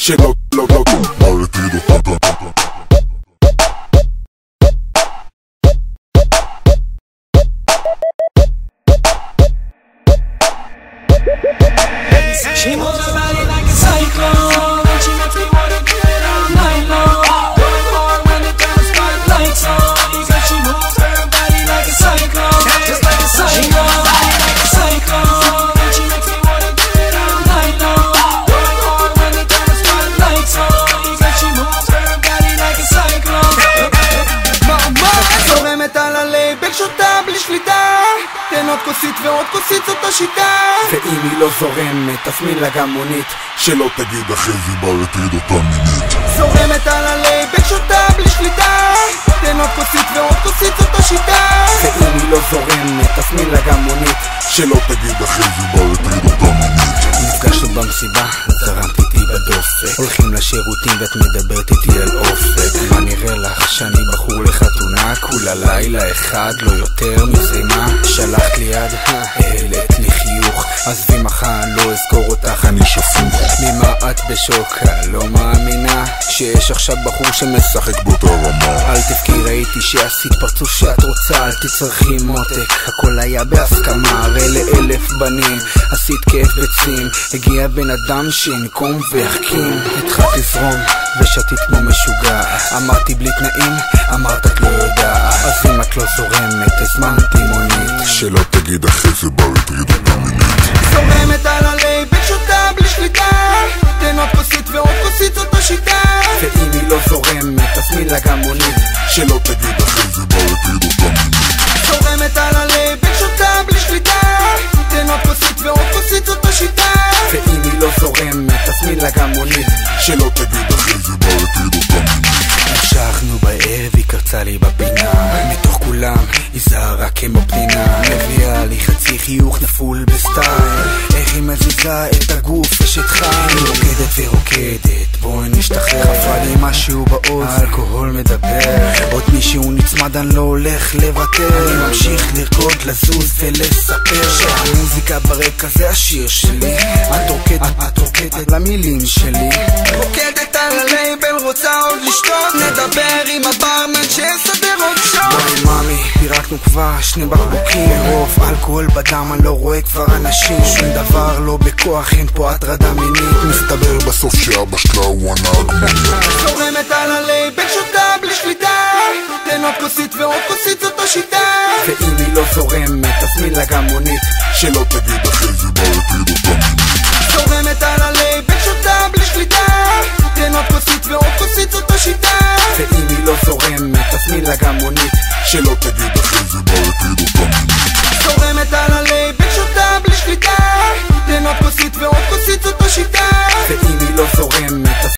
שלא כבר הטריד אותם. She moves her body like a cyclone, and she makes me wanna do it all night long. Going hard when they turn the spotlights on, because she moves her body like a cyclone, just like a cyclone. She moves her body like a cyclone, and she makes me wanna do it all night long. Going hard when they turn the spotlights on, because she moves her body like a cyclone. זורמת על הלייבל שותה בלי שליטה, תן עוד כוסית ועוד כוסית זאת השיטה. ואם היא לא זורמת תזמין לה גם מונית, שלא תגיד אחרי זה בר הטריד אותה מינית. זורמת על הלייבל שותה בלי שליטה, תן עוד כוסית ועוד כוסית זאת השיטה. ואם היא לא זורמת תזמין לה גם מונית, שלא תגיד אחרי זה בר הטריד אותה מינית. נפגשנו במסיבה, זרמת איתי בדופק, הולכים לשירותים ואת מדברת איתי על אופק. מה נראה לך שאני בחור לחתונה, כולה לילה אחד לא יותר מזה מה? שלחת לי יד, העלית לי חיוך, עזבי מחר לא אזכור אותך אני שפוך. ממה את בשוקה, לא מאמינה שיש עכשיו בחור שמשחק באותה רמה. אל תבכי ראיתי שעשית פרצוף שאת רוצה, אל תצרכי מותק, הכל היה בהסכמה. הרי לאלף בנים עשית כאב ביצים, הגיע בן אדם שינקום ויחכים. התחלת לזרום ושתית כמו משוגע, אמרתי בלי תנאים, אמרת את לא יודעת. אז אם את לא זורמת הזמנתי מונית, שלא תגיד אחרי זה בר הטריד אותה מינית. זורמת על הלייבל שותה בלי שליטה, תן עוד כוסית ועוד כוסית זאת השיטה. ואם היא לא זורמת תזמין לה גם מונית, שלא תגיד אחרי זה בר הטריד אותה מינית. זורמת על הלייבל שותה בלי שליטה, תן עוד כוסית ועוד כוסית זאת השיטה. ואם היא לא זורמת תזמין לה גם מונית, שלא תגיד אחרי זה בר הטריד אותה מינית. המשכנו בערב, היא קרצה לי בפינה, מתוך כולם היא זהרה כמו פנינה. מביאה לי חצי חיוך נפול בסטייל, איך היא מזיזה את הגוף אשת חיים. היא רוקדת ורוקדת, בואי נשתחרר, חפרה לי משהו באוזן, האלכוהול מדבר, עוד מישהו נצמד אני לא הולך לוותר. אני ממשיך לרקוד, לזוז ולספר שהמוזיקה ברקע זה השיר שלי. את רוקדת למילים שלי, רוקדת על הלייבל רוצה עוד לשתות, נדבר עם הברמן שיסדר עוד שעות. בואי מאמי, פירקנו כבר 2 בקבוקים, מרוב אלכוהול בדם אני לא רואה כבר אנשים. שום דבר לא בכוח, אין פה הטרדה מינית, מסתבר בסוף שאבא שלה הוא הנהג מונית. זורמת על הלייבל שותה בלי שליטה, תן עוד כוסית ועוד כוסית זאת השיטה. ואם היא לא זורמת תזמין לה גם מונית, שלא תגיד אחרי זה בר הטריד אותה מינית. זורמת על הלייבל שותה בלי שליטה, תן עוד כוסית ועוד כוסית זאת השיטה. ואם היא לא זורמת תזמין לה גם מונית, שלא תגיד אחרי זה בר הטריד אותה